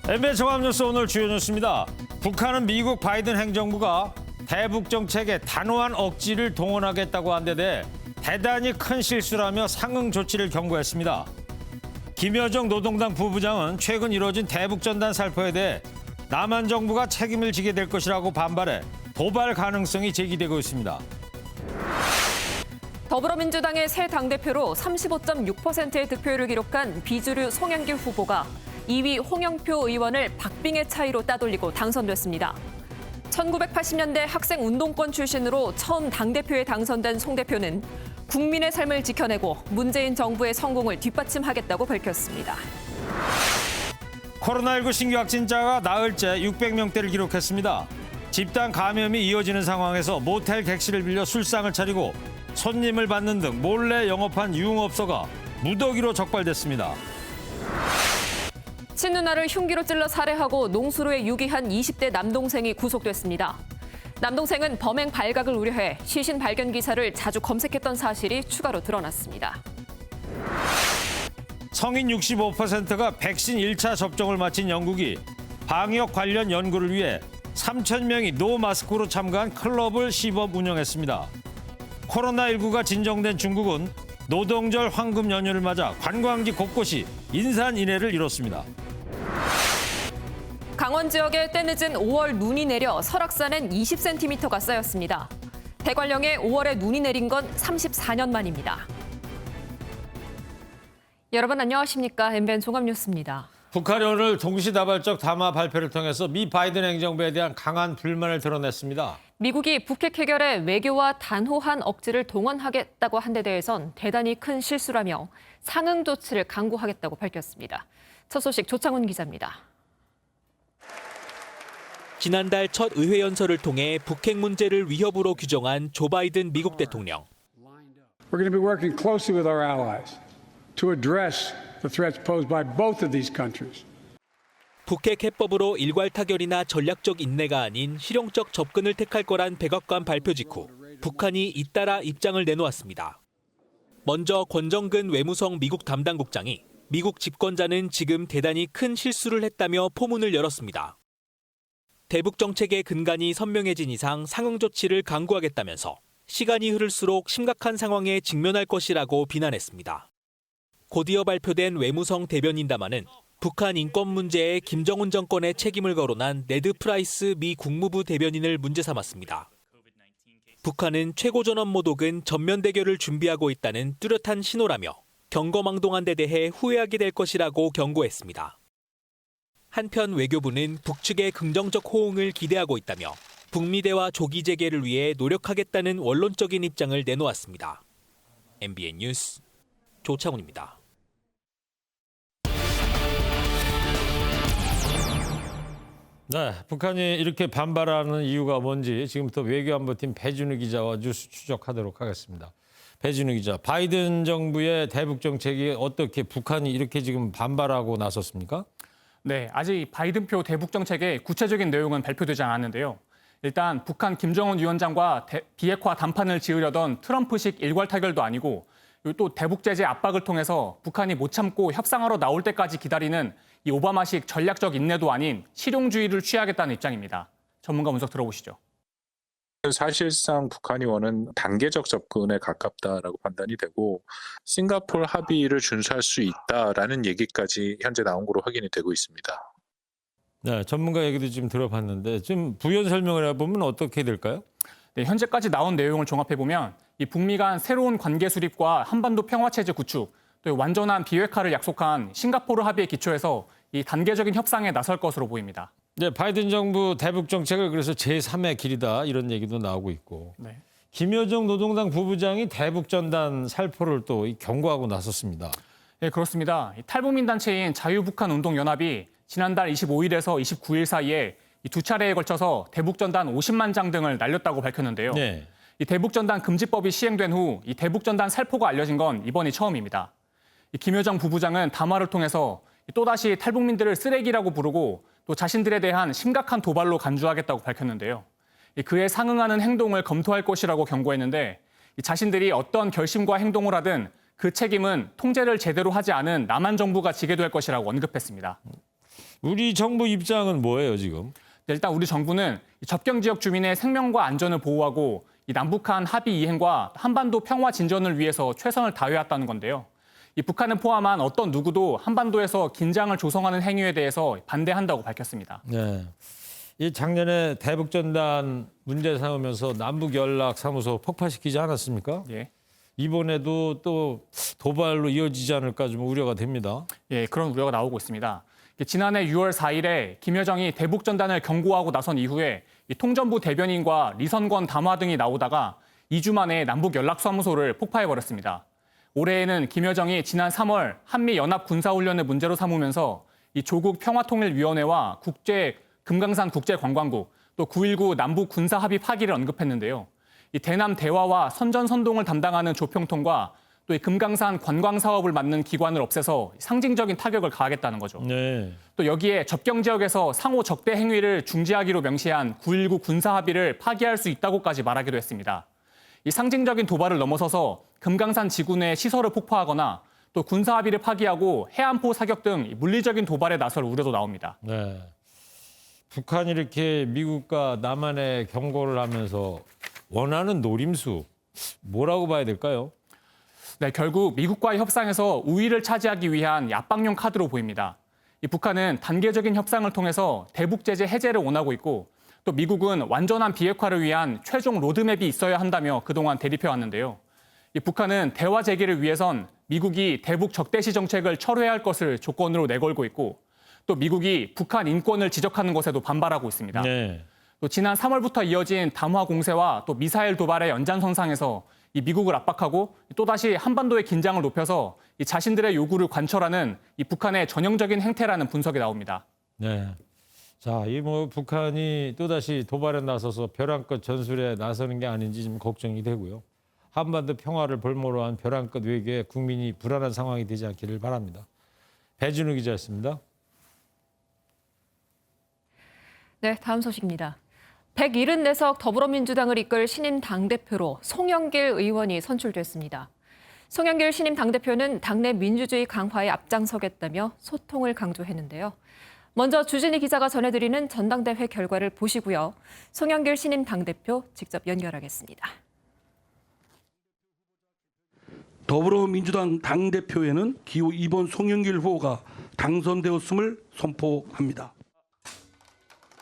MBN 종합뉴스 오늘 주요 뉴스입니다. 북한은 미국 바이든 행정부가 대북 정책에 단호한 억지를 동원하겠다고 한 데 대해 대단히 큰 실수라며 상응 조치를 경고했습니다. 김여정 노동당 부부장은 최근 이뤄진 대북 전단 살포에 대해 남한 정부가 책임을 지게 될 것이라고 반발해 도발 가능성이 제기되고 있습니다. 더불어민주당의 새 당대표로 35.6%의 득표율을 기록한 비주류 송영길 후보가 2위 홍영표 의원을 박빙의 차이로 따돌리고 당선됐습니다. 1980년대 학생 운동권 출신으로 처음 당대표에 당선된 송 대표는 국민의 삶을 지켜내고 문재인 정부의 성공을 뒷받침하겠다고 밝혔습니다. 코로나19 신규 확진자가 나흘째 600명대를 기록했습니다. 집단 감염이 이어지는 상황에서 모텔 객실을 빌려 술상을 차리고 손님을 받는 등 몰래 영업한 유흥업소가 무더기로 적발됐습니다. 친누나를 흉기로 찔러 살해하고 농수로에 유기한 20대 남동생이 구속됐습니다. 남동생은 범행 발각을 우려해 시신 발견 기사를 자주 검색했던 사실이 추가로 드러났습니다. 성인 65%가 백신 1차 접종을 마친 영국이 방역 관련 연구를 위해 3,000명이 노마스크로 참가한 클럽을 시범 운영했습니다. 코로나19가 진정된 중국은 노동절 황금 연휴를 맞아 관광지 곳곳이 인산인해를 이뤘습니다. 강원 지역에 때늦은 5월 눈이 내려 설악산엔 20cm가 쌓였습니다. 대관령에 5월에 눈이 내린 건 34년 만입니다. 여러분 안녕하십니까? MBN 종합뉴스입니다. 북한이 오늘 동시다발적 담화 발표를 통해서 미 바이든 행정부에 대한 강한 불만을 드러냈습니다. 미국이 북핵 해결에 외교와 단호한 억지를 동원하겠다고 한 데 대해선 대단히 큰 실수라며 상응 조치를 강구하겠다고 밝혔습니다. 첫 소식 조창훈 기자입니다. 지난달 첫 의회 연설을 통해 북핵 문제를 위협으로 규정한 조 바이든 미국 대통령. We're going to be working closely with our allies to address the threats posed by both of these countries. 북핵 해법으로 일괄 타결이나 전략적 인내가 아닌 실용적 접근을 택할 거란 백악관 발표 직후 북한이 잇따라 입장을 내놓았습니다. 먼저 권정근 외무성 미국 담당국장이 미국 집권자는 지금 대단히 큰 실수를 했다며 포문을 열었습니다. 대북 정책의 근간이 선명해진 이상 상응 조치를 강구하겠다면서 시간이 흐를수록 심각한 상황에 직면할 것이라고 비난했습니다. 곧이어 발표된 외무성 대변인 담화는 북한 인권 문제에 김정은 정권의 책임을 거론한 네드 프라이스 미 국무부 대변인을 문제 삼았습니다. 북한은 최고전원모독은 전면 대결을 준비하고 있다는 뚜렷한 신호라며 경거망동한 데 대해 후회하게 될 것이라고 경고했습니다. 한편 외교부는 북측의 긍정적 호응을 기대하고 있다며 북미 대화 조기 재개를 위해 노력하겠다는 원론적인 입장을 내놓았습니다. MBN 뉴스 조창훈입니다. 네, 북한이 이렇게 반발하는 이유가 뭔지 지금부터 외교안보팀 배준우 기자와 뉴스 추적하도록 하겠습니다. 배준우 기자, 바이든 정부의 대북 정책이 어떻게 북한이 이렇게 지금 반발하고 나섰습니까? 네, 아직 바이든표 대북 정책의 구체적인 내용은 발표되지 않았는데요. 일단 북한 김정은 위원장과 비핵화 담판을 지으려던 트럼프식 일괄 타결도 아니고 또 대북 제재 압박을 통해서 북한이 못 참고 협상하러 나올 때까지 기다리는 이 오바마식 전략적 인내도 아닌 실용주의를 취하겠다는 입장입니다. 전문가 분석 들어보시죠. 사실상 북한이 원하는 단계적 접근에 가깝다라고 판단이 되고 싱가포르 합의를 준수할 수 있다라는 얘기까지 현재 나온 거로 확인이 되고 있습니다. 네, 전문가 얘기도 지금 들어봤는데 지금 부연 설명을 해보면 어떻게 될까요? 네, 현재까지 나온 내용을 종합해보면 이 북미 간 새로운 관계 수립과 한반도 평화체제 구축, 또 완전한 비핵화를 약속한 싱가포르 합의에 기초해서 이 단계적인 협상에 나설 것으로 보입니다. 네, 바이든 정부 대북 정책을 그래서 제3의 길이다 이런 얘기도 나오고 있고 네. 김여정 노동당 부부장이 대북 전단 살포를 또 경고하고 나섰습니다. 네, 그렇습니다. 탈북민 단체인 자유북한운동연합이 지난달 25일에서 29일 사이에 이 두 차례에 걸쳐서 대북 전단 50만 장 등을 날렸다고 밝혔는데요. 네. 이 대북 전단 금지법이 시행된 후 이 대북 전단 살포가 알려진 건 이번이 처음입니다. 이 김여정 부부장은 담화를 통해서 또다시 탈북민들을 쓰레기라고 부르고 또 자신들에 대한 심각한 도발로 간주하겠다고 밝혔는데요. 그에 상응하는 행동을 검토할 것이라고 경고했는데 자신들이 어떤 결심과 행동을 하든 그 책임은 통제를 제대로 하지 않은 남한 정부가 지게 될 것이라고 언급했습니다. 우리 정부 입장은 뭐예요, 지금? 일단 우리 정부는 접경 지역 주민의 생명과 안전을 보호하고 이 남북한 합의 이행과 한반도 평화 진전을 위해서 최선을 다해왔다는 건데요. 이 북한을 포함한 어떤 누구도 한반도에서 긴장을 조성하는 행위에 대해서 반대한다고 밝혔습니다. 네. 이 작년에 대북전단 문제 삼으면서 남북연락사무소 폭파시키지 않았습니까? 예. 이번에도 또 도발로 이어지지 않을까 좀 우려가 됩니다. 예, 그런 우려가 나오고 있습니다. 지난해 6월 4일에 김여정이 대북전단을 경고하고 나선 이후에 이 통전부 대변인과 리선권 담화 등이 나오다가 2주 만에 남북연락사무소를 폭파해버렸습니다. 올해에는 김여정이 지난 3월 한미연합군사훈련을 문제로 삼으면서 이 조국 평화통일위원회와 금강산 국제관광국 또 9.19 남북군사합의 파기를 언급했는데요. 이 대남 대화와 선전선동을 담당하는 조평통과 또 이 금강산 관광 사업을 맡는 기관을 없애서 상징적인 타격을 가하겠다는 거죠. 네. 또 여기에 접경 지역에서 상호 적대 행위를 중지하기로 명시한 9.19 군사 합의를 파기할 수 있다고까지 말하기도 했습니다. 이 상징적인 도발을 넘어서서 금강산 지구 내 시설을 폭파하거나 또 군사 합의를 파기하고 해안포 사격 등 물리적인 도발에 나설 우려도 나옵니다. 네. 북한이 이렇게 미국과 남한에 경고를 하면서 원하는 노림수 뭐라고 봐야 될까요? 네, 결국 미국과의 협상에서 우위를 차지하기 위한 압박용 카드로 보입니다. 이 북한은 단계적인 협상을 통해서 대북 제재 해제를 원하고 있고 또 미국은 완전한 비핵화를 위한 최종 로드맵이 있어야 한다며 그동안 대립해왔는데요. 이 북한은 대화 재개를 위해선 미국이 대북 적대시 정책을 철회해야 할 것을 조건으로 내걸고 있고 또 미국이 북한 인권을 지적하는 것에도 반발하고 있습니다. 네. 또 지난 3월부터 이어진 담화 공세와 또 미사일 도발의 연장선상에서 이 미국을 압박하고 또다시 한반도의 긴장을 높여서 이 자신들의 요구를 관철하는 이 북한의 전형적인 행태라는 분석이 나옵니다. 네. 자, 이 뭐 북한이 또다시 도발에 나서서 벼랑끝 전술에 나서는 게 아닌지 좀 걱정이 되고요. 한반도 평화를 볼모로 한 벼랑끝 외교에 국민이 불안한 상황이 되지 않기를 바랍니다. 배준우 기자였습니다. 네, 다음 소식입니다. 174석 더불어민주당을 이끌 신임 당대표로 송영길 의원이 선출됐습니다. 송영길 신임 당대표는 당내 민주주의 강화에 앞장서겠다며 소통을 강조했는데요. 먼저 주진희 기자가 전해드리는 전당대회 결과를 보시고요. 송영길 신임 당대표 직접 연결하겠습니다. 더불어민주당 당대표에는 기호 2번 송영길 후보가 당선되었음을 선포합니다.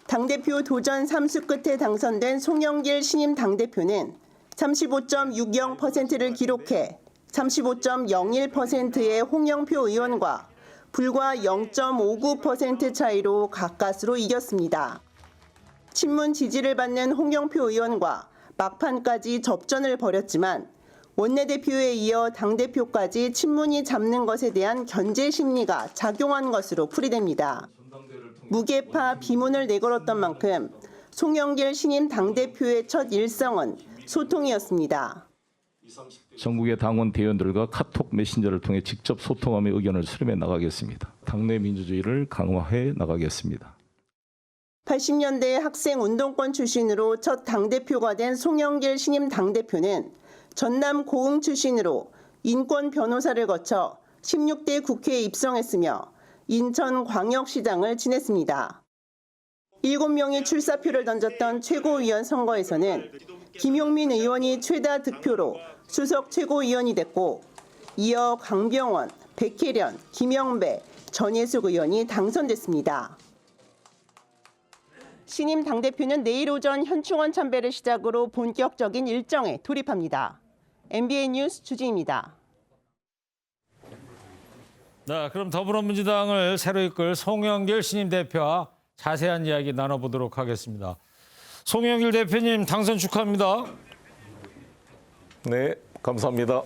당대표 도전 3수 끝에 당선된 송영길 신임 당대표는 35.60%를 기록해 35.01%의 홍영표 의원과 불과 0.59% 차이로 가까스로 이겼습니다. 친문 지지를 받는 홍영표 의원과 막판까지 접전을 벌였지만 원내대표에 이어 당대표까지 친문이 잡는 것에 대한 견제 심리가 작용한 것으로 풀이됩니다. 무게파 비문을 내걸었던 만큼 송영길 신임 당대표의 첫 일성은 소통이었습니다. 전국의 당원 대의원들과 카톡 메신저를 통해 직접 소통하며 의견을 수렴해 나가겠습니다. 당내 민주주의를 강화해 나가겠습니다. 80년대 학생 운동권 출신으로 첫 당대표가 된 송영길 신임 당대표는 전남 고흥 출신으로 인권 변호사를 거쳐 16대 국회에 입성했으며 인천광역시장을 지냈습니다. 7명이 출사표를 던졌던 최고위원 선거에서는 김용민 의원이 최다 득표로 수석 최고위원이 됐고 이어 강병원, 백혜련, 김영배, 전예숙 의원이 당선됐습니다. 신임 당대표는 내일 오전 현충원 참배를 시작으로 본격적인 일정에 돌입합니다. MBN 뉴스 주진입니다. 네, 그럼 더불어민주당을 새로 이끌 송영길 신임 대표와 자세한 이야기 나눠보도록 하겠습니다. 송영길 대표님 당선 축하합니다. 네, 감사합니다.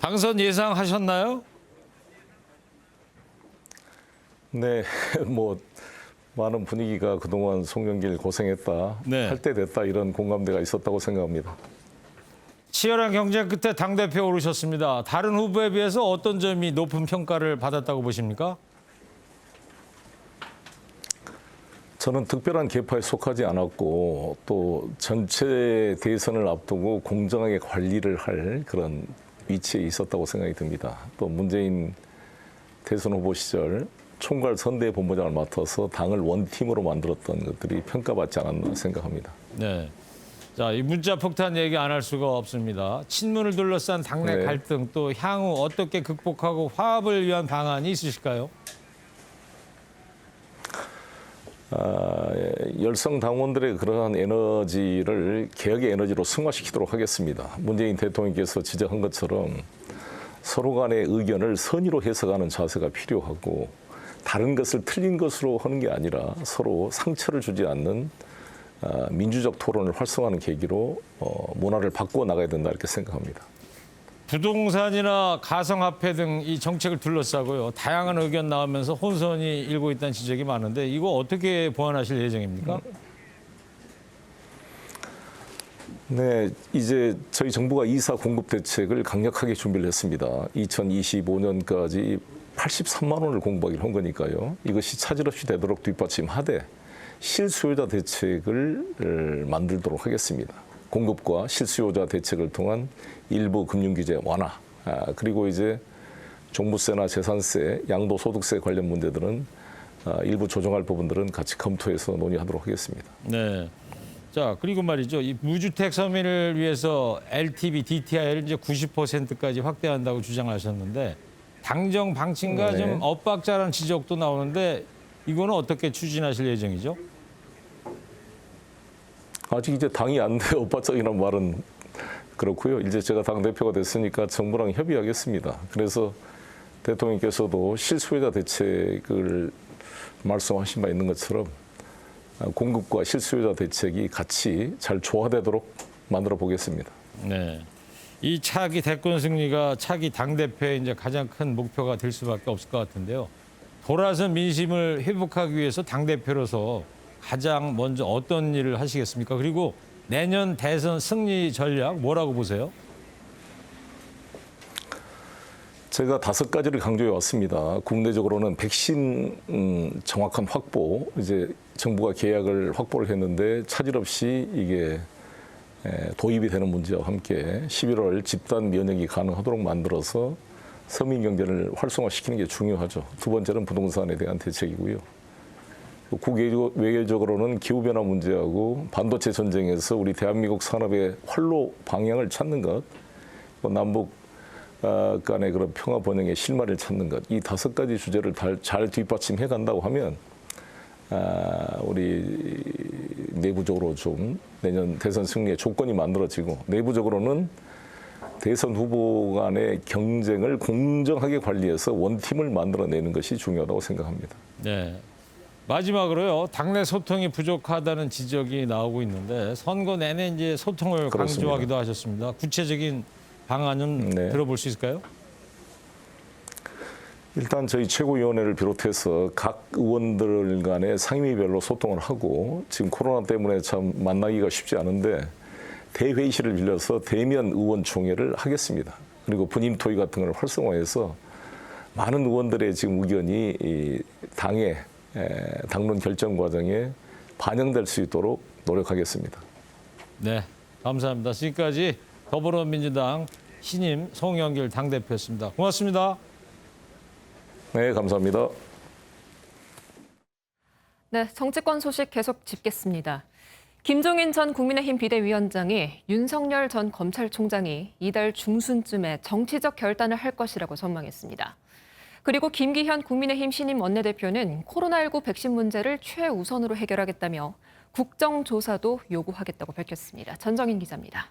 당선 예상하셨나요? 네, 뭐 많은 분위기가 그동안 송영길 고생했다, 네. 할 때 됐다 이런 공감대가 있었다고 생각합니다. 치열한 경쟁 끝에 당대표 오르셨습니다. 다른 후보에 비해서 어떤 점이 높은 평가를 받았다고 보십니까? 저는 특별한 계파에 속하지 않았고 또 전체 대선을 앞두고 공정하게 관리를 할 그런 위치에 있었다고 생각이 듭니다. 또 문재인 대선 후보 시절 총괄 선대본부장을 맡아서 당을 원팀으로 만들었던 것들이 평가받지 않았나 생각합니다. 네. 자, 이 문자 폭탄 얘기 안 할 수가 없습니다. 친문을 둘러싼 당내 네. 갈등 또 향후 어떻게 극복하고 화합을 위한 방안이 있으실까요? 열성 당원들의 그러한 에너지를 개혁의 에너지로 승화시키도록 하겠습니다. 문재인 대통령께서 지적한 것처럼 서로 간의 의견을 선의로 해석하는 자세가 필요하고 다른 것을 틀린 것으로 하는 게 아니라 서로 상처를 주지 않는 민주적 토론을 활성화하는 계기로 문화를 바꾸어 나가야 된다 이렇게 생각합니다. 부동산이나 가상화폐 등 이 정책을 둘러싸고요. 다양한 의견 나오면서 혼선이 일고 있다는 지적이 많은데 이거 어떻게 보완하실 예정입니까? 네, 이제 저희 정부가 이사 공급 대책을 강력하게 준비를 했습니다. 2025년까지 83만 원을 공부하기로 한 거니까요. 이것이 차질 없이 되도록 뒷받침하되 실수요자 대책을 만들도록 하겠습니다. 공급과 실수요자 대책을 통한 일부 금융규제 완화, 그리고 이제 종부세나 재산세, 양도소득세 관련 문제들은 일부 조정할 부분들은 같이 검토해서 논의하도록 하겠습니다. 네. 자, 그리고 말이죠. 이 무주택 서민을 위해서 LTV, DTI를 이제 90%까지 확대한다고 주장하셨는데 당정 방침과 네. 좀 엇박자라는 지적도 나오는데 이거는 어떻게 추진하실 예정이죠? 아직 이제 당이 안 돼 엇박자이라는 말은 그렇고요. 이제 제가 당대표가 됐으니까 정부랑 협의하겠습니다. 그래서 대통령께서도 실수요자 대책을 말씀하신 바 있는 것처럼 공급과 실수요자 대책이 같이 잘 조화되도록 만들어 보겠습니다. 네. 이 차기 대권 승리가 차기 당대표의 이제 가장 큰 목표가 될 수밖에 없을 것 같은데요. 돌아선 민심을 회복하기 위해서 당대표로서 가장 먼저 어떤 일을 하시겠습니까? 그리고 내년 대선 승리 전략 뭐라고 보세요? 제가 5가지를 강조해 왔습니다. 국내적으로는 백신 정확한 확보, 이제 정부가 계약을 확보를 했는데 차질 없이 이게 도입이 되는 문제와 함께 11월 집단 면역이 가능하도록 만들어서 서민 경제를 활성화시키는 게 중요하죠. 두 번째는 부동산에 대한 대책이고요. 외교적으로는 기후변화 문제하고 반도체 전쟁에서 우리 대한민국 산업의 활로 방향을 찾는 것, 남북 간의 그런 평화 번영의 실마리를 찾는 것, 이 5가지 주제를 잘 뒷받침해 간다고 하면 우리 내부적으로 좀 내년 대선 승리의 조건이 만들어지고 내부적으로는 대선 후보 간의 경쟁을 공정하게 관리해서 원팀을 만들어내는 것이 중요하다고 생각합니다. 네. 마지막으로요. 당내 소통이 부족하다는 지적이 나오고 있는데 선거 내내 이제 소통을 그렇습니다. 강조하기도 하셨습니다. 구체적인 방안은 네. 들어볼 수 있을까요? 일단 저희 최고위원회를 비롯해서 각 의원들 간의 상임위별로 소통을 하고 지금 코로나 때문에 참 만나기가 쉽지 않은데 대회의실을 빌려서 대면 의원총회를 하겠습니다. 그리고 분임 토의 같은 걸 활성화해서 많은 의원들의 지금 의견이 이 당의 당론 결정 과정에 반영될 수 있도록 노력하겠습니다. 네, 감사합니다. 지금까지 더불어민주당 신임 송영길 당대표였습니다. 고맙습니다. 네, 감사합니다. 네, 정치권 소식 계속 짚겠습니다. 김종인 전 국민의힘 비대위원장이 윤석열 전 검찰총장이 이달 중순쯤에 정치적 결단을 할 것이라고 전망했습니다. 그리고 김기현 국민의힘 신임 원내대표는 코로나19 백신 문제를 최우선으로 해결하겠다며 국정조사도 요구하겠다고 밝혔습니다. 전정인 기자입니다.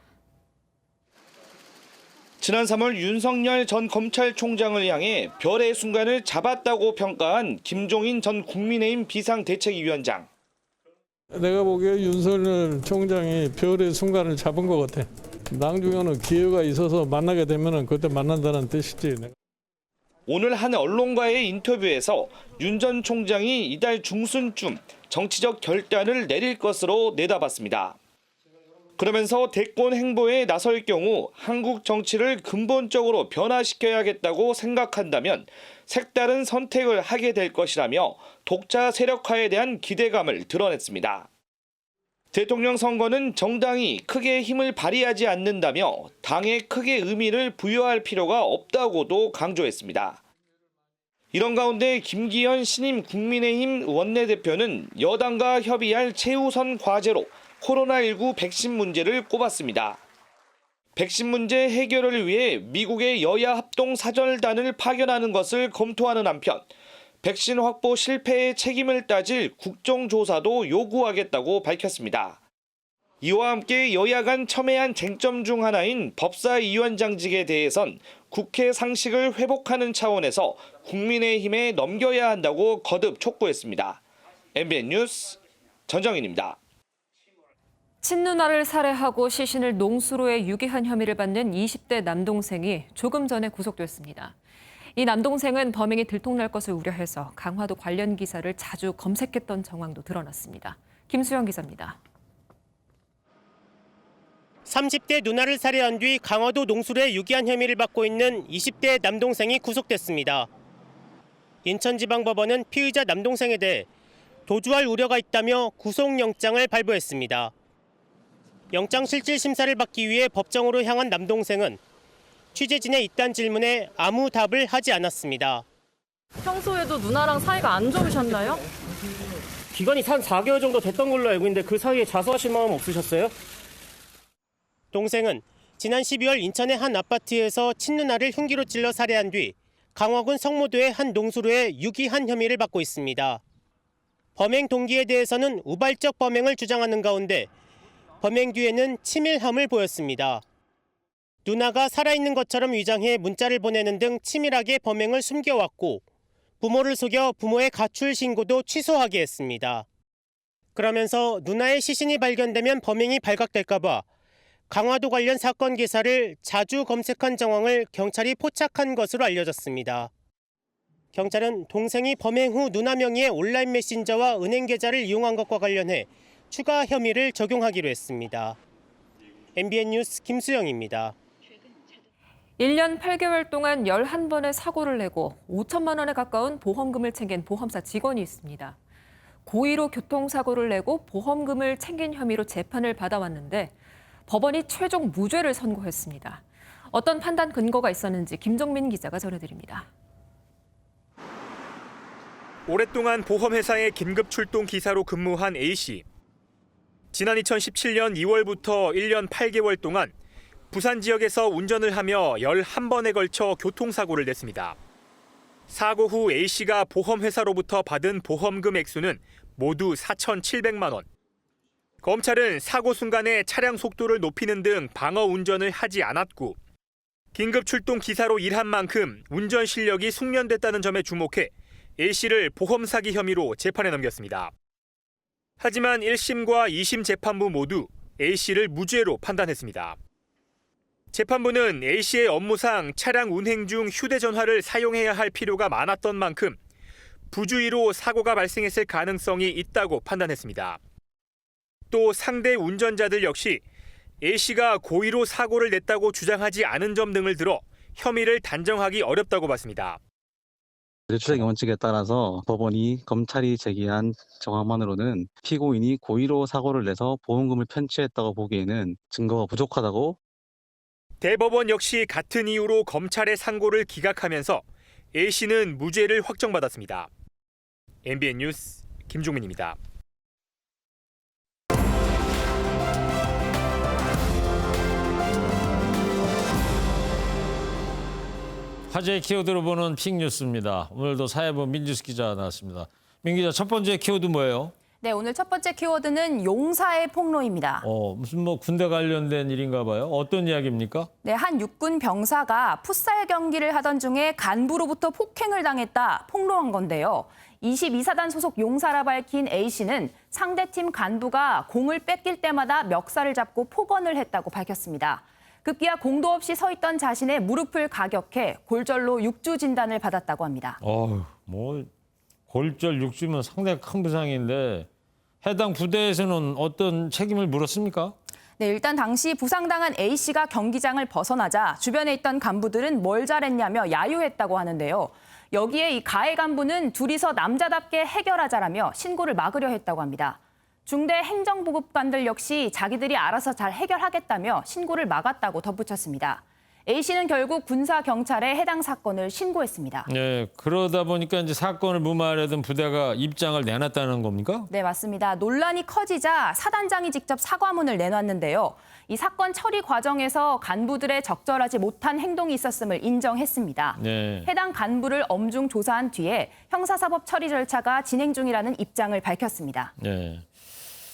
지난 3월 윤석열 전 검찰총장을 향해 별의 순간을 잡았다고 평가한 김종인 전 국민의힘 비상대책위원장. 내가 보기에 윤석열 총장이 별의 순간을 잡은 것 같아. 나중에는 기회가 있어서 만나게 되면 그때 만난다는 뜻이지. 오늘 한 언론과의 인터뷰에서 윤 전 총장이 이달 중순쯤 정치적 결단을 내릴 것으로 내다봤습니다. 그러면서 대권 행보에 나설 경우 한국 정치를 근본적으로 변화시켜야겠다고 생각한다면 색다른 선택을 하게 될 것이라며 독자 세력화에 대한 기대감을 드러냈습니다. 대통령 선거는 정당이 크게 힘을 발휘하지 않는다며 당에 크게 의미를 부여할 필요가 없다고도 강조했습니다. 이런 가운데 김기현 신임 국민의힘 원내대표는 여당과 협의할 최우선 과제로 코로나19 백신 문제를 꼽았습니다. 백신 문제 해결을 위해 미국의 여야 합동 사절단을 파견하는 것을 검토하는 한편 백신 확보 실패의 책임을 따질 국정조사도 요구하겠다고 밝혔습니다. 이와 함께 여야 간 첨예한 쟁점 중 하나인 법사위원장직에 대해선 국회 상식을 회복하는 차원에서 국민의힘에 넘겨야 한다고 거듭 촉구했습니다. MBN 뉴스 전정인입니다. 친누나를 살해하고 시신을 농수로에 유기한 혐의를 받는 20대 남동생이 조금 전에 구속됐습니다. 이 남동생은 범행이 들통날 것을 우려해서 강화도 관련 기사를 자주 검색했던 정황도 드러났습니다. 김수영 기자입니다. 30대 누나를 살해한 뒤 강화도 농수로에 유기한 혐의를 받고 있는 20대 남동생이 구속됐습니다. 인천지방법원은 피의자 남동생에 대해 도주할 우려가 있다며 구속영장을 발부했습니다. 영장실질심사를 받기 위해 법정으로 향한 남동생은 취재진의 이딴 질문에 아무 답을 하지 않았습니다. 평소에도 누나랑 사이가 안 좋으셨나요? 기간이 한 4개월 정도 됐던 걸로 알고 있는데 그 사이에 자수하실 마음 없으셨어요? 동생은 지난 12월 인천의 한 아파트에서 친누나를 흉기로 찔러 살해한 뒤 강화군 성모도의 한 농수로에 유기한 혐의를 받고 있습니다. 범행 동기에 대해서는 우발적 범행을 주장하는 가운데 범행 뒤에는 치밀함을 보였습니다. 누나가 살아있는 것처럼 위장해 문자를 보내는 등 치밀하게 범행을 숨겨왔고 부모를 속여 부모의 가출 신고도 취소하게 했습니다. 그러면서 누나의 시신이 발견되면 범행이 발각될까 봐 강화도 관련 사건 기사를 자주 검색한 정황을 경찰이 포착한 것으로 알려졌습니다. 경찰은 동생이 범행 후 누나 명의의 온라인 메신저와 은행 계좌를 이용한 것과 관련해 추가 혐의를 적용하기로 했습니다. MBN 뉴스 김수영입니다. 1년 8개월 동안 11번의 사고를 내고 5천만 원에 가까운 보험금을 챙긴 보험사 직원이 있습니다. 고의로 교통사고를 내고 보험금을 챙긴 혐의로 재판을 받아왔는데 법원이 최종 무죄를 선고했습니다. 어떤 판단 근거가 있었는지 김정민 기자가 전해드립니다. 오랫동안 보험회사의 긴급 출동 기사로 근무한 A씨. 지난 2017년 2월부터 1년 8개월 동안 부산 지역에서 운전을 하며 11번에 걸쳐 교통사고를 냈습니다. 사고 후 A씨가 보험회사로부터 받은 보험금 액수는 모두 4,700만 원. 검찰은 사고 순간에 차량 속도를 높이는 등 방어 운전을 하지 않았고 긴급 출동 기사로 일한 만큼 운전 실력이 숙련됐다는 점에 주목해 A씨를 보험 사기 혐의로 재판에 넘겼습니다. 하지만 1심과 2심 재판부 모두 A씨를 무죄로 판단했습니다. 재판부는 A씨의 업무상 차량 운행 중 휴대전화를 사용해야 할 필요가 많았던 만큼 부주의로 사고가 발생했을 가능성이 있다고 판단했습니다. 또 상대 운전자들 역시 A씨가 고의로 사고를 냈다고 주장하지 않은 점 등을 들어 혐의를 단정하기 어렵다고 봤습니다. 추정의 원칙에 따라서 법원이 검찰이 제기한 정황만으로는 피고인이 고의로 사고를 내서 보험금을 편취했다고 보기에는 증거가 부족하다고. 대법원 역시 같은 이유로 검찰의 상고를 기각하면서 A씨는 무죄를 확정받았습니다. MBN 뉴스 김종민입니다. 화제의 키워드로 보는 픽뉴스입니다. 오늘도 사회부 민주수 기자 나왔습니다. 민 기자, 첫 번째 키워드 뭐예요? 네, 오늘 첫 번째 키워드는 용사의 폭로입니다. 무슨 군대 관련된 일인가 봐요. 어떤 이야기입니까? 네, 한 육군 병사가 풋살 경기를 하던 중에 간부로부터 폭행을 당했다 폭로한 건데요. 22사단 소속 용사라 밝힌 A씨는 상대팀 간부가 공을 뺏길 때마다 멱살을 잡고 폭언을 했다고 밝혔습니다. 급기야 공도 없이 서 있던 자신의 무릎을 가격해 골절로 6주 진단을 받았다고 합니다. 골절 6주면 상당히 큰 부상인데 해당 부대에서는 어떤 책임을 물었습니까? 네, 일단 당시 부상당한 A씨가 경기장을 벗어나자 주변에 있던 간부들은 뭘 잘했냐며 야유했다고 하는데요. 여기에 이 가해 간부는 둘이서 남자답게 해결하자라며 신고를 막으려 했다고 합니다. 중대 행정보급관들 역시 자기들이 알아서 잘 해결하겠다며 신고를 막았다고 덧붙였습니다. A씨는 결국 군사 경찰에 해당 사건을 신고했습니다. 네, 그러다 보니까 이제 사건을 무마하려던 부대가 입장을 내놨다는 겁니까? 네, 맞습니다. 논란이 커지자 사단장이 직접 사과문을 내놨는데요. 이 사건 처리 과정에서 간부들의 적절하지 못한 행동이 있었음을 인정했습니다. 네. 해당 간부를 엄중 조사한 뒤에 형사사법 처리 절차가 진행 중이라는 입장을 밝혔습니다. 네.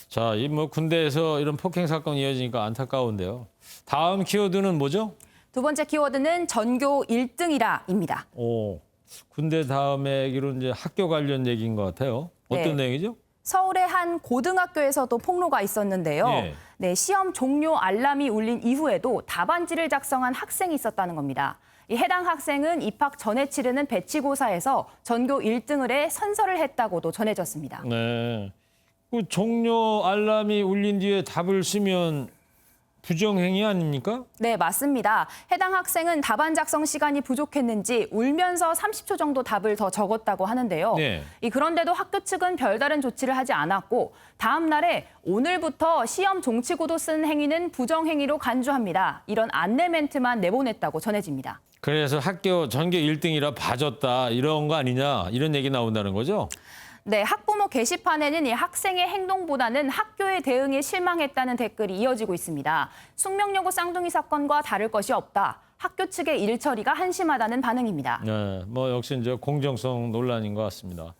자, 이 뭐 군대에서 이런 폭행 사건이 이어지니까 안타까운데요. 다음 키워드는 뭐죠? 두 번째 키워드는 전교 1등이라입니다. 오, 군대 다음에 얘기로 이제 학교 관련 얘기인 것 같아요. 어떤 네. 내용이죠? 서울의 한 고등학교에서도 폭로가 있었는데요. 예. 네, 시험 종료 알람이 울린 이후에도 답안지를 작성한 학생이 있었다는 겁니다. 이 해당 학생은 입학 전에 치르는 배치고사에서 전교 1등을 해 선서를 했다고도 전해졌습니다. 네. 그 종료 알람이 울린 뒤에 답을 쓰면 부정행위 아닙니까? 네, 맞습니다. 해당 학생은 답안 작성 시간이 부족했는지 울면서 30초 정도 답을 더 적었다고 하는데요. 네. 그런데도 학교 측은 별다른 조치를 하지 않았고 다음 날에 오늘부터 시험 종치고도 쓴 행위는 부정행위로 간주합니다. 이런 안내 멘트만 내보냈다고 전해집니다. 그래서 학교 전교 1등이라 봐줬다 이런 거 아니냐 이런 얘기 나온다는 거죠? 네, 학부모 게시판에는 이 학생의 행동보다는 학교의 대응에 실망했다는 댓글이 이어지고 있습니다. 숙명여고 쌍둥이 사건과 다를 것이 없다. 학교 측의 일 처리가 한심하다는 반응입니다. 네, 뭐 역시 이제 공정성 논란인 것 같습니다.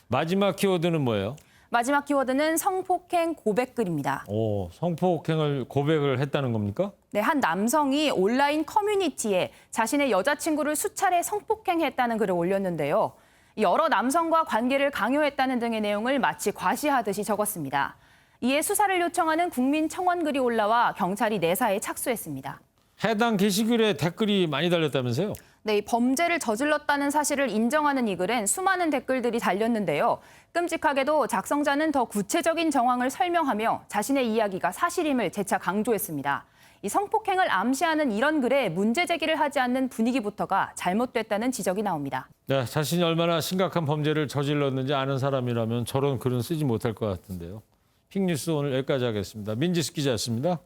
마지막 키워드는 뭐예요? 마지막 키워드는 성폭행 고백글입니다. 오, 성폭행을 고백을 했다는 겁니까? 네, 한 남성이 온라인 커뮤니티에 자신의 여자친구를 수차례 성폭행했다는 글을 올렸는데요. 여러 남성과 관계를 강요했다는 등의 내용을 마치 과시하듯이 적었습니다. 이에 수사를 요청하는 국민청원 글이 올라와 경찰이 내사에 착수했습니다. 해당 게시글에 댓글이 많이 달렸다면서요? 네, 이 범죄를 저질렀다는 사실을 인정하는 이 글엔 수많은 댓글들이 달렸는데요. 끔찍하게도 작성자는 더 구체적인 정황을 설명하며 자신의 이야기가 사실임을 재차 강조했습니다. 이 성폭행을 암시하는 이런 글에 문제 제기를 하지 않는 분위기부터가 잘못됐다는 지적이 나옵니다. 네, 자신이 얼마나 심각한 범죄를 저질렀는지 아는 사람이라면 저런 글은 쓰지 못할 것 같은데요. 픽뉴스 오늘 여기까지 하겠습니다. 민지수 기자였습니다.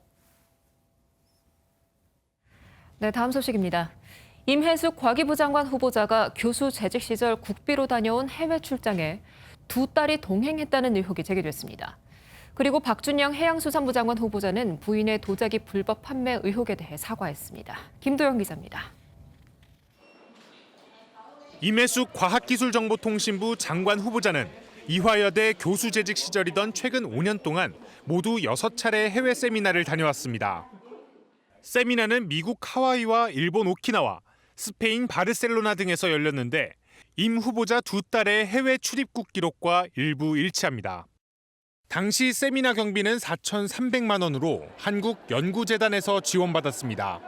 네, 다음 소식입니다. 임혜숙 과기부 장관 후보자가 교수 재직 시절 국비로 다녀온 해외 출장에 두 딸이 동행했다는 의혹이 제기됐습니다. 그리고 박준영 해양수산부 장관 후보자는 부인의 도자기 불법 판매 의혹에 대해 사과했습니다. 김도영 기자입니다. 임혜숙 과학기술정보통신부 장관 후보자는 이화여대 교수 재직 시절이던 최근 5년 동안 모두 6차례 해외 세미나를 다녀왔습니다. 세미나는 미국 하와이와 일본 오키나와, 스페인 바르셀로나 등에서 열렸는데 임 후보자 두 딸의 해외 출입국 기록과 일부 일치합니다. 당시 세미나 경비는 4,300만 원으로 한국연구재단에서 지원받았습니다.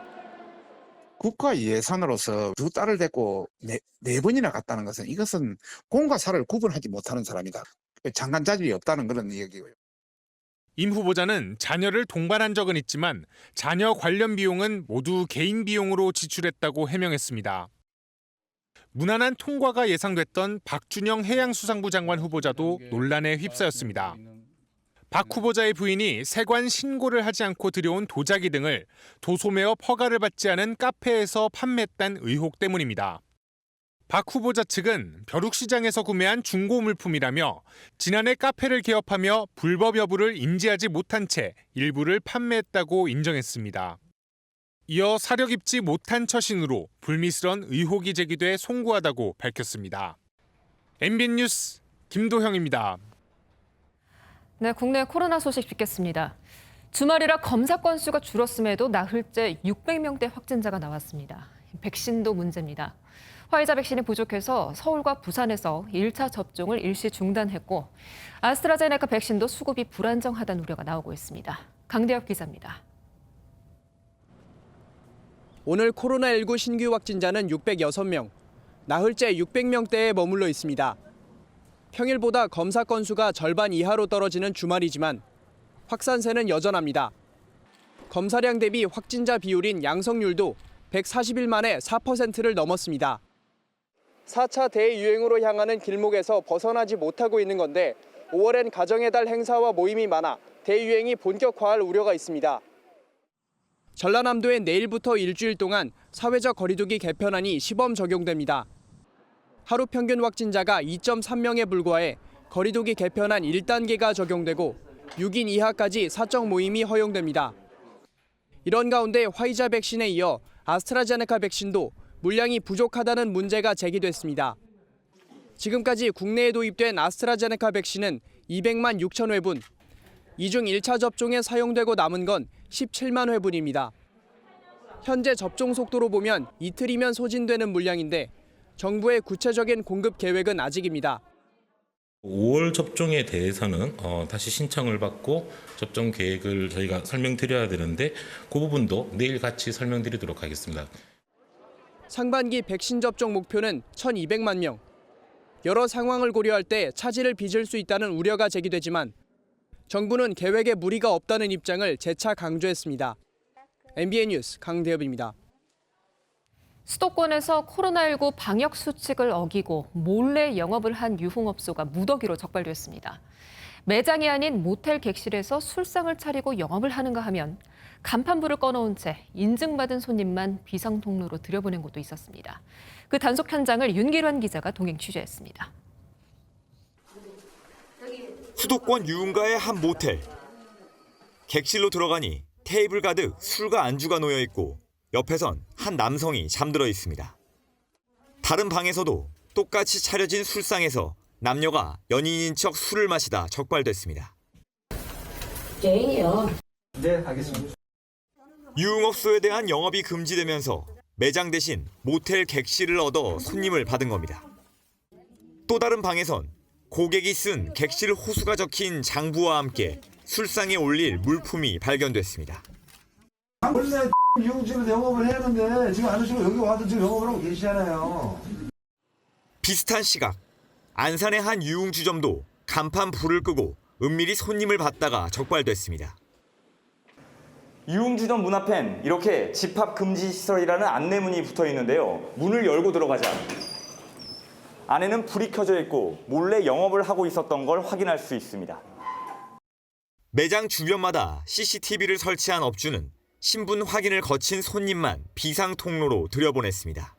국가 예산으로서 두 딸을 데리고 네 번이나 갔다는 것은 이것은 공과 사를 구분하지 못하는 사람이다. 장관 자질이 없다는 그런 얘기고요. 임 후보자는 자녀를 동반한 적은 있지만 자녀 관련 비용은 모두 개인 비용으로 지출했다고 해명했습니다. 무난한 통과가 예상됐던 박준영 해양수산부 장관 후보자도 논란에 휩싸였습니다. 박 후보자의 부인이 세관 신고를 하지 않고 들여온 도자기 등을 도소매업 허가를 받지 않은 카페에서 판매했다는 의혹 때문입니다. 박 후보자 측은 벼룩시장에서 구매한 중고 물품이라며 지난해 카페를 개업하며 불법 여부를 인지하지 못한 채 일부를 판매했다고 인정했습니다. 이어 사력 입지 못한 처신으로 불미스러운 의혹이 제기돼 송구하다고 밝혔습니다. MBN 뉴스 김도형입니다. 네, 국내 코로나 소식 짚겠습니다. 주말이라 검사 건수가 줄었음에도 나흘째 600명대 확진자가 나왔습니다. 백신도 문제입니다. 화이자 백신이 부족해서 서울과 부산에서 1차 접종을 일시 중단했고 아스트라제네카 백신도 수급이 불안정하다는 우려가 나오고 있습니다. 강대엽 기자입니다. 오늘 코로나19 신규 확진자는 606명, 나흘째 600명대에 머물러 있습니다. 평일보다 검사 건수가 절반 이하로 떨어지는 주말이지만 확산세는 여전합니다. 검사량 대비 확진자 비율인 양성률도 140일 만에 4%를 넘었습니다. 4차 대유행으로 향하는 길목에서 벗어나지 못하고 있는 건데 5월엔 가정의 달 행사와 모임이 많아 대유행이 본격화할 우려가 있습니다. 전라남도에 내일부터 일주일 동안 사회적 거리두기 개편안이 시범 적용됩니다. 하루 평균 확진자가 2.3명에 불과해 거리두기 개편안 1단계가 적용되고 6인 이하까지 사적 모임이 허용됩니다. 이런 가운데 화이자 백신에 이어 아스트라제네카 백신도 물량이 부족하다는 문제가 제기됐습니다. 지금까지 국내에 도입된 아스트라제네카 백신은 200만 6천 회분, 이 중 1차 접종에 사용되고 남은 건 17만 회분입니다. 현재 접종 속도로 보면 이틀이면 소진되는 물량인데 정부의 구체적인 공급 계획은 아직입니다. 5월 접종에 대해서는 다시 신청을 받고 접종 계획을 저희가 설명드려야 되는데 그 부분도 내일 같이 설명드리도록 하겠습니다. 상반기 백신 접종 목표는 1,200만 명. 여러 상황을 고려할 때 차질을 빚을 수 있다는 우려가 제기되지만 정부는 계획에 무리가 없다는 입장을 재차 강조했습니다. MBN 뉴스 강대엽입니다. 수도권에서 코로나19 방역 수칙을 어기고 몰래 영업을 한 유흥업소가 무더기로 적발됐습니다. 매장이 아닌 모텔 객실에서 술상을 차리고 영업을 하는가 하면 간판불을 꺼놓은 채 인증받은 손님만 비상 통로로 들여보낸 곳도 있었습니다. 그 단속 현장을 윤기란 기자가 동행 취재했습니다. 수도권 유흥가의 한 모텔. 객실로 들어가니 테이블 가득 술과 안주가 놓여 있고 옆에선 한 남성이 잠들어 있습니다. 다른 방에서도 똑같이 차려진 술상에서 남녀가 연인인 척 술을 마시다 적발됐습니다. 개인이요. 네, 알겠습니다. 유흥업소에 대한 영업이 금지되면서 매장 대신 모텔 객실을 얻어 손님을 받은 겁니다. 또 다른 방에선 고객이 쓴 객실 호수가 적힌 장부와 함께 술상에 올릴 물품이 발견됐습니다. 원래 유흥집에서 영업을 해야 하는데 지금 안 하시고 여기 와서 지금 영업을 하고 계시잖아요. 비슷한 시각, 안산의 한 유흥주점도 간판 불을 끄고 은밀히 손님을 받다가 적발됐습니다. 유흥주점 문 앞엔 이렇게 집합 금지 시설이라는 안내문이 붙어 있는데요. 문을 열고 들어가자 안에는 불이 켜져 있고 몰래 영업을 하고 있었던 걸 확인할 수 있습니다. 매장 주변마다 CCTV를 설치한 업주는 신분 확인을 거친 손님만 비상 통로로 들여보냈습니다.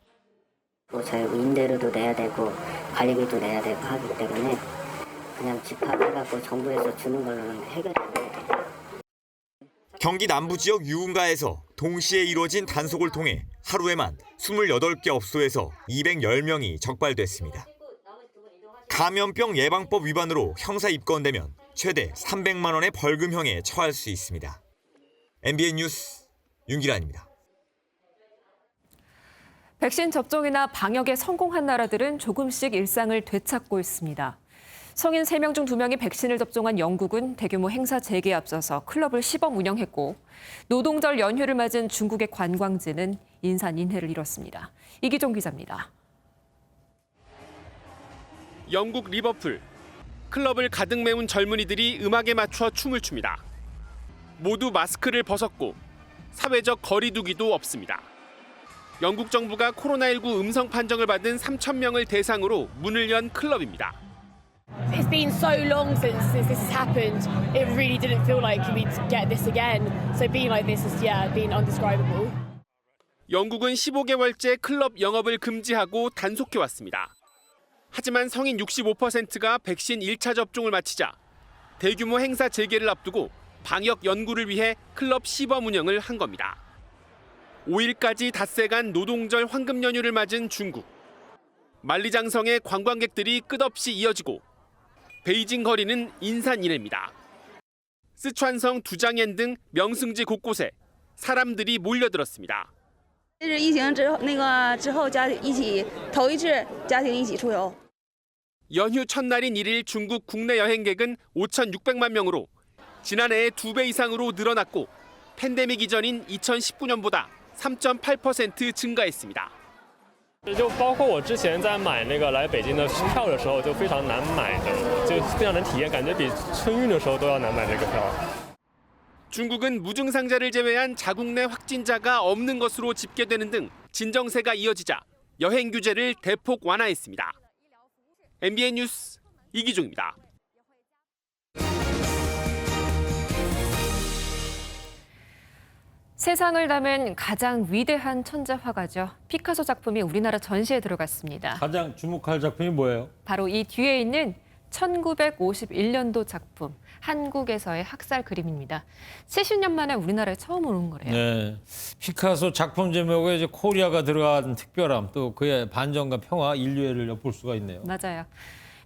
저희 임대료도 내야 되고 관리비도 내야 되고 하기 때문에 그냥 집합해갖고 정부에서 주는 걸로는 해결이 안 돼요. 경기 남부 지역 유흥가에서 동시에 이루어진 단속을 통해 하루에만 28개 업소에서 210명이 적발됐습니다. 감염병 예방법 위반으로 형사 입건되면 최대 300만 원의 벌금형에 처할 수 있습니다. MBN 뉴스 윤기란입니다. 백신 접종이나 방역에 성공한 나라들은 조금씩 일상을 되찾고 있습니다. 성인 3명 중 2명이 백신을 접종한 영국은 대규모 행사 재개에 앞서서 클럽을 시범 운영했고 노동절 연휴를 맞은 중국의 관광지는 인산인해를 이뤘습니다. 이기종 기자입니다. 영국 리버풀. 클럽을 가득 메운 젊은이들이 음악에 맞춰 춤을 춥니다. 모두 마스크를 벗었고 사회적 거리 두기도 없습니다. 영국 정부가 코로나19 음성 판정을 받은 3,000명을 대상으로 문을 연 클럽입니다. It's been so long since this has happened. It really didn't feel like we'd get this again. So being like this has, been undescribable. 영국은 15개월째 클럽 영업을 금지하고 단속해왔습니다. 하지만 성인 65%가 백신 1차 접종을 마치자 대규모 행사 재개를 앞두고 방역 연구를 위해 클럽 시범 운영을 한 겁니다. 5일까지 닷새간 노동절 황금 연휴를 맞은 중국. 만리장성에 관광객들이 끝없이 이어지고 베이징 거리는 인산인해입니다. 쓰촨성 두장엔 등 명승지 곳곳에 사람들이 몰려들었습니다. 疫情之后家庭一起头一次家庭一起出游. 연휴 첫날인 1일 중국 국내 여행객은 5,600만 명으로 지난해의 2배 이상으로 늘어났고 팬데믹 이전인 2019년보다 3.8% 증가했습니다. 就包括我之前在买那个来北京的票的时候就非常难买的，就非常难体验，感觉比春运的时候都要难买这个票。 중국은 무증상자를 제외한 자국 내 확진자가 없는 것으로 집계되는 등 진정세가 이어지자 여행 규제를 대폭 완화했습니다. MBN 뉴스 이기종입니다. 세상을 담은 가장 위대한 천재 화가죠. 피카소 작품이 우리나라 전시에 들어갔습니다. 가장 주목할 작품이 뭐예요? 바로 이 뒤에 있는 1951년도 작품, 한국에서의 학살 그림입니다. 70년 만에 우리나라에 처음 오는 거래요. 네. 피카소 작품 제목에 이제 코리아가 들어간 특별함, 또 그의 반전과 평화, 인류애를 엿볼 수가 있네요. 맞아요.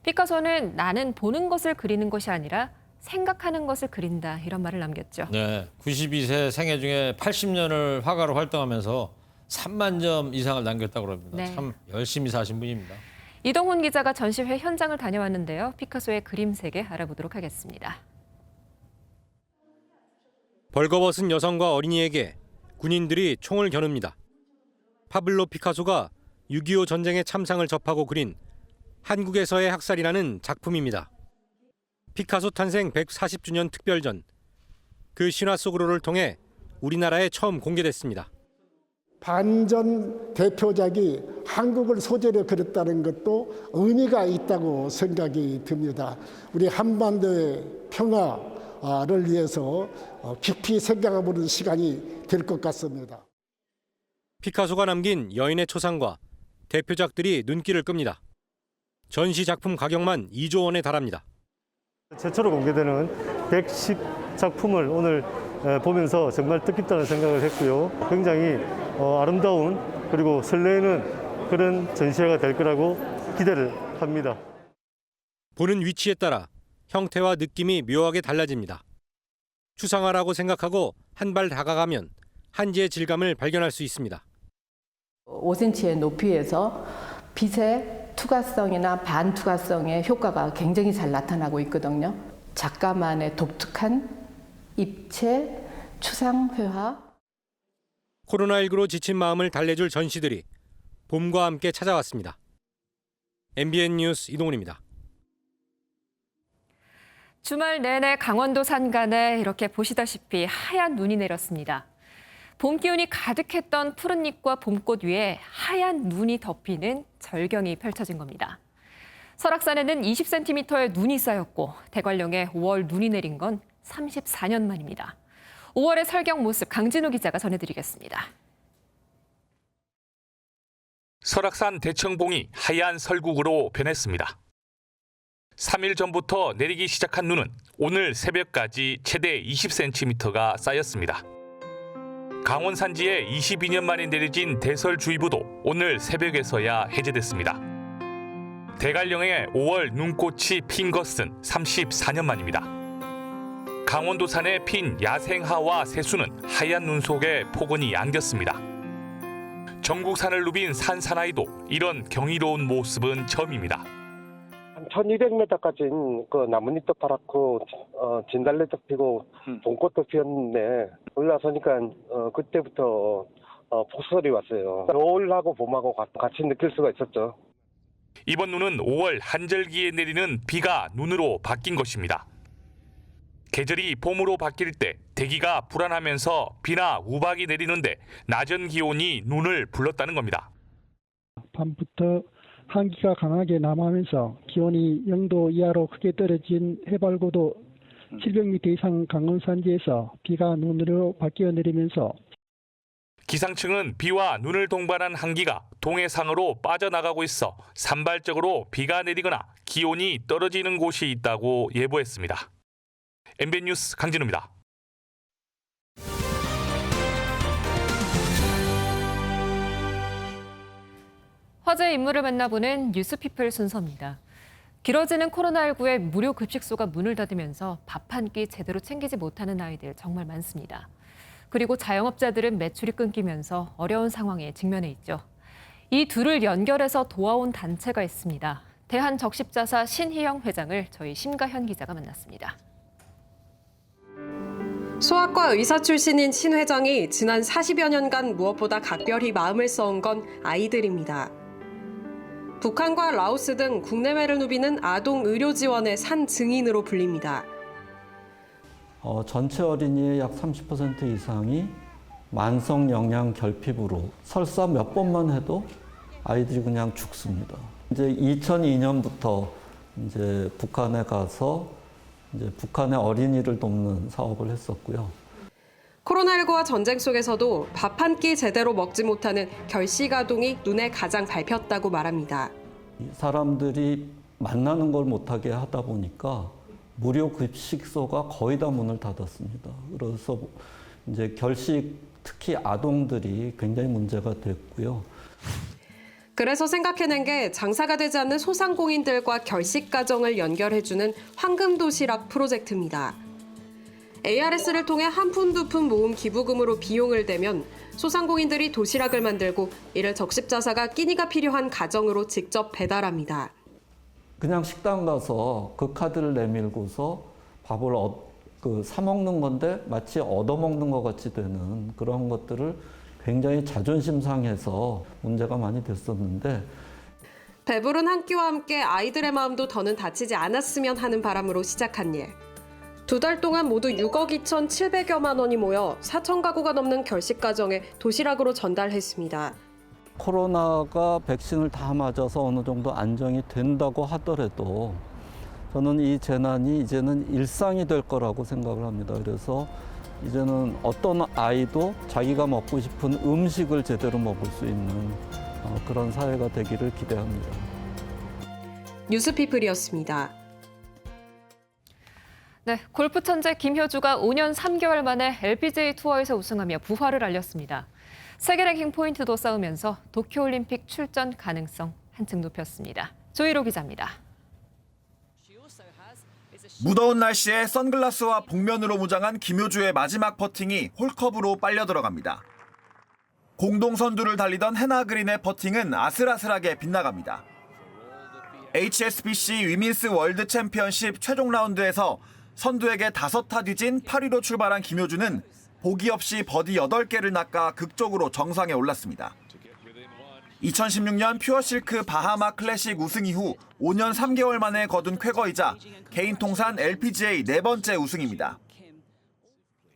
피카소는 나는 보는 것을 그리는 것이 아니라 생각하는 것을 그린다, 이런 말을 남겼죠. 네. 92세 생애 중에 80년을 화가로 활동하면서 3만 점 이상을 남겼다고 합니다. 네. 참 열심히 사신 분입니다. 이동훈 기자가 전시회 현장을 다녀왔는데요. 피카소의 그림 세계 알아보도록 하겠습니다. 벌거벗은 여성과 어린이에게 군인들이 총을 겨눕니다. 파블로 피카소가 6.25 전쟁의 참상을 접하고 그린 한국에서의 학살이라는 작품입니다. 피카소 탄생 140주년 특별전, 그 신화 속으로를 통해 우리나라에 처음 공개됐습니다. 반전 대표작이 한국을 소재로 그렸다는 것도 의미가 있다고 생각이 듭니다. 우리 한반도의 평화를 위해서 깊이 생각해보는 시간이 될 것 같습니다. 피카소가 남긴 여인의 초상과 대표작들이 눈길을 끕니다. 전시 작품 가격만 2조 원에 달합니다. 최초로 공개되는 110작품을 오늘 보면서 정말 뜻깊다는 생각을 했고요. 굉장히 아름다운 그리고 설레는 그런 전시회가 될 거라고 기대를 합니다. 보는 위치에 따라 형태와 느낌이 묘하게 달라집니다. 추상화라고 생각하고 한 발 다가가면 한지의 질감을 발견할 수 있습니다. 5cm의 높이에서 빛의 투과성이나 반투과성의 효과가 굉장히 잘 나타나고 있거든요. 작가만의 독특한 입체, 추상 회화. 코로나19로 지친 마음을 달래줄 전시들이 봄과 함께 찾아왔습니다. MBN 뉴스 이동훈입니다. 주말 내내 강원도 산간에 이렇게 보시다시피 하얀 눈이 내렸습니다. 봄 기운이 가득했던 푸른잎과 봄꽃 위에 하얀 눈이 덮이는 절경이 펼쳐진 겁니다. 설악산에는 20cm의 눈이 쌓였고 대관령에 5월 눈이 내린 건 34년 만입니다. 5월의 설경 모습 강진우 기자가 전해드리겠습니다. 설악산 대청봉이 하얀 설국으로 변했습니다. 3일 전부터 내리기 시작한 눈은 오늘 새벽까지 최대 20cm가 쌓였습니다. 강원 산지에 22년 만에 내려진 대설주의보도 오늘 새벽에서야 해제됐습니다. 대관령에 5월 눈꽃이 핀 것은 34년 만입니다. 강원도 산에 핀 야생하와 새수는 하얀 눈 속에 포근히 안겼습니다. 전국 산을 누빈 산 사나이도 이런 경이로운 모습은 처음입니다. 1200m까지는 그 나뭇잎도 파랗고 진달래도 피고 봄꽃도 피었는데 올라서니까 그때부터 폭설이 왔어요. 겨울하고 봄하고 같이 느낄 수가 있었죠. 이번 눈은 5월 한절기에 내리는 비가 눈으로 바뀐 것입니다. 계절이 봄으로 바뀔 때 대기가 불안하면서 비나 우박이 내리는데 낮은 기온이 눈을 불렀다는 겁니다. 밤부터 한기가 강하게 남하면서 기온이 0도 이하로 크게 떨어진 해발고도 700m 이상 강원 산지에서 비가 눈으로 바뀌어 내리면서 기상청은 비와 눈을 동반한 한기가 동해상으로 빠져나가고 있어 산발적으로 비가 내리거나 기온이 떨어지는 곳이 있다고 예보했습니다. MBN 뉴스 강진우입니다. 화제의 인물을 만나보는 뉴스피플 순서입니다. 길어지는 코로나19에 무료 급식소가 문을 닫으면서 밥 한 끼 제대로 챙기지 못하는 아이들 정말 많습니다. 그리고 자영업자들은 매출이 끊기면서 어려운 상황에 직면해 있죠. 이 둘을 연결해서 도와온 단체가 있습니다. 대한적십자사 신희영 회장을 저희 심가현 기자가 만났습니다. 소아과 의사 출신인 신 회장이 지난 40여 년간 무엇보다 각별히 마음을 써온 건 아이들입니다. 북한과 라오스 등 국내외를 누비는 아동 의료 지원의 산 증인으로 불립니다. 전체 어린이의 약 30% 이상이 만성 영양 결핍으로 설사 몇 번만 해도 아이들이 그냥 죽습니다. 이제 2002년부터 이제 북한에 가서 이제 북한의 어린이를 돕는 사업을 했었고요. 코로나19와 전쟁 속에서도 밥 한 끼 제대로 먹지 못하는 결식아동이 눈에 가장 밟혔다고 말합니다. 사람들이 만나는 걸 못하게 하다 보니까 무료 급식소가 거의 다 문을 닫았습니다. 그래서 이제 결식, 특히 아동들이 굉장히 문제가 됐고요. 그래서 생각해낸 게 장사가 되지 않는 소상공인들과 결식 가정을 연결해주는 황금도시락 프로젝트입니다. ARS를 통해 한 푼 두 푼 모은 기부금으로 비용을 대면 소상공인들이 도시락을 만들고 이를 적십자사가 끼니가 필요한 가정으로 직접 배달합니다. 그냥 식당 가서 그 카드를 내밀고서 밥을 사 먹는 건데 마치 얻어먹는 것 같이 되는 그런 것들을 굉장히 자존심 상해서 문제가 많이 됐었는데 배부른 한 끼와 함께 아이들의 마음도 더는 다치지 않았으면 하는 바람으로 시작한 일. 2달 동안 모두 6억 2,700여만 원이 모여 4천 가구가 넘는 결식 가정에 도시락으로 전달했습니다. 코로나가 백신을 다 맞아서 어느 정도 안정이 된다고 하더라도 저는 이 재난이 이제는 일상이 될 거라고 생각을 합니다. 그래서 이제는 어떤 아이도 자기가 먹고 싶은 음식을 제대로 먹을 수 있는 그런 사회가 되기를 기대합니다. 뉴스피플이었습니다. 네, 골프 천재 김효주가 5년 3개월 만에 LPGA 투어에서 우승하며 부활을 알렸습니다. 세계 랭킹 포인트도 쌓으면서 도쿄올림픽 출전 가능성 한층 높였습니다. 조희로 기자입니다. 무더운 날씨에 선글라스와 복면으로 무장한 김효주의 마지막 퍼팅이 홀컵으로 빨려 들어갑니다. 공동 선두를 달리던 해나 그린의 퍼팅은 아슬아슬하게 빗나갑니다. HSBC 위민스 월드 챔피언십 최종 라운드에서 선두에게 5타 뒤진 8위로 출발한 김효주는 보기 없이 버디 8개를 낚아 극적으로 정상에 올랐습니다. 2016년 퓨어실크 바하마 클래식 우승 이후 5년 3개월 만에 거둔 쾌거이자 개인 통산 LPGA 4번째 우승입니다.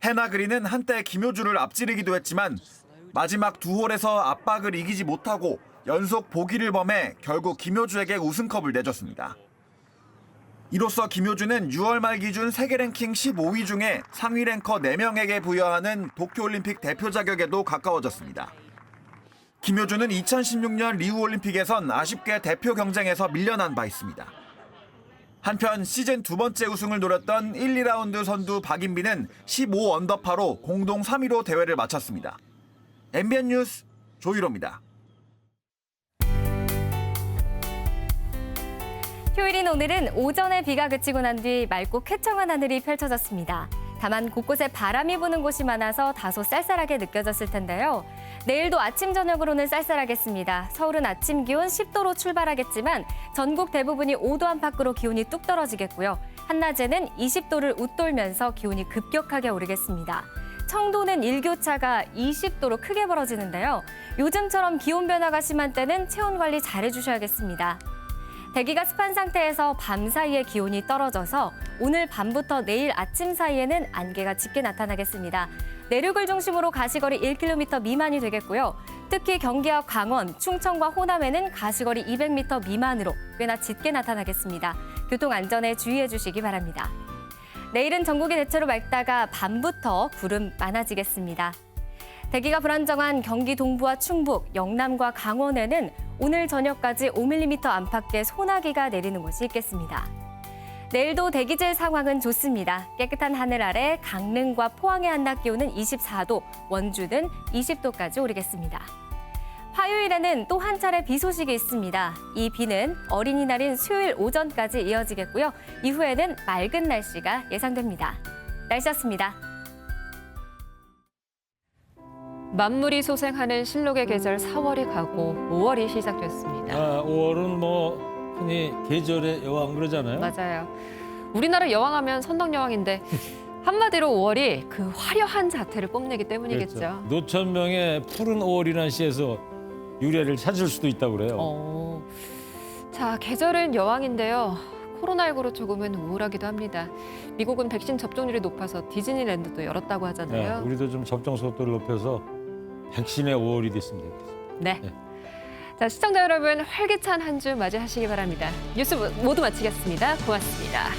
해나 그린은 한때 김효주를 앞지르기도 했지만 마지막 2홀에서 압박을 이기지 못하고 연속 보기를 범해 결국 김효주에게 우승컵을 내줬습니다. 이로써 김효주는 6월 말 기준 세계 랭킹 15위 중에 상위 랭커 4명에게 부여하는 도쿄올림픽 대표 자격에도 가까워졌습니다. 김효주는 2016년 리우올림픽에선 아쉽게 대표 경쟁에서 밀려난 바 있습니다. 한편 시즌 2번째 우승을 노렸던 1, 2라운드 선두 박인비는 15언더파로 공동 3위로 대회를 마쳤습니다. MBN 뉴스 조희로입니다. 휴일인 오늘은 오전에 비가 그치고 난 뒤 맑고 쾌청한 하늘이 펼쳐졌습니다. 다만 곳곳에 바람이 부는 곳이 많아서 다소 쌀쌀하게 느껴졌을 텐데요. 내일도 아침 저녁으로는 쌀쌀하겠습니다. 서울은 아침 기온 10도로 출발하겠지만 전국 대부분이 5도 안팎으로 기온이 뚝 떨어지겠고요. 한낮에는 20도를 웃돌면서 기온이 급격하게 오르겠습니다. 청도는 일교차가 20도로 크게 벌어지는데요. 요즘처럼 기온 변화가 심한 때는 체온 관리 잘 해주셔야겠습니다. 대기가 습한 상태에서 밤 사이에 기온이 떨어져서 오늘 밤부터 내일 아침 사이에는 안개가 짙게 나타나겠습니다. 내륙을 중심으로 가시거리 1km 미만이 되겠고요. 특히 경기와 강원, 충청과 호남에는 가시거리 200m 미만으로 꽤나 짙게 나타나겠습니다. 교통 안전에 주의해 주시기 바랍니다. 내일은 전국이 대체로 맑다가 밤부터 구름 많아지겠습니다. 대기가 불안정한 경기 동부와 충북, 영남과 강원에는 오늘 저녁까지 5mm 안팎의 소나기가 내리는 곳이 있겠습니다. 내일도 대기질 상황은 좋습니다. 깨끗한 하늘 아래 강릉과 포항의 한낮 기온은 24도, 원주는 20도까지 오르겠습니다. 화요일에는 또 한 차례 비 소식이 있습니다. 이 비는 어린이날인 수요일 오전까지 이어지겠고요. 이후에는 맑은 날씨가 예상됩니다. 날씨였습니다. 만물이 소생하는 실록의 계절 4월이 가고 5월이 시작됐습니다. 5월은 뭐 흔히 계절의 여왕 그러잖아요. 맞아요. 우리나라 여왕하면 선덕여왕인데 한마디로 5월이 그 화려한 자태를 뽐내기 때문이겠죠. 그렇죠. 노천명의 푸른 5월이라는 시에서 유래를 찾을 수도 있다고 그래요. 자, 계절은 여왕인데요. 코로나19로 조금은 우울하기도 합니다. 미국은 백신 접종률이 높아서 디즈니랜드도 열었다고 하잖아요. 네, 우리도 좀 접종 속도를 높여서 백신의 5월이 됐으면 좋겠습니다. 네. 자, 시청자 여러분 활기찬 한 주 맞이하시기 바랍니다. 뉴스 모두 마치겠습니다. 고맙습니다.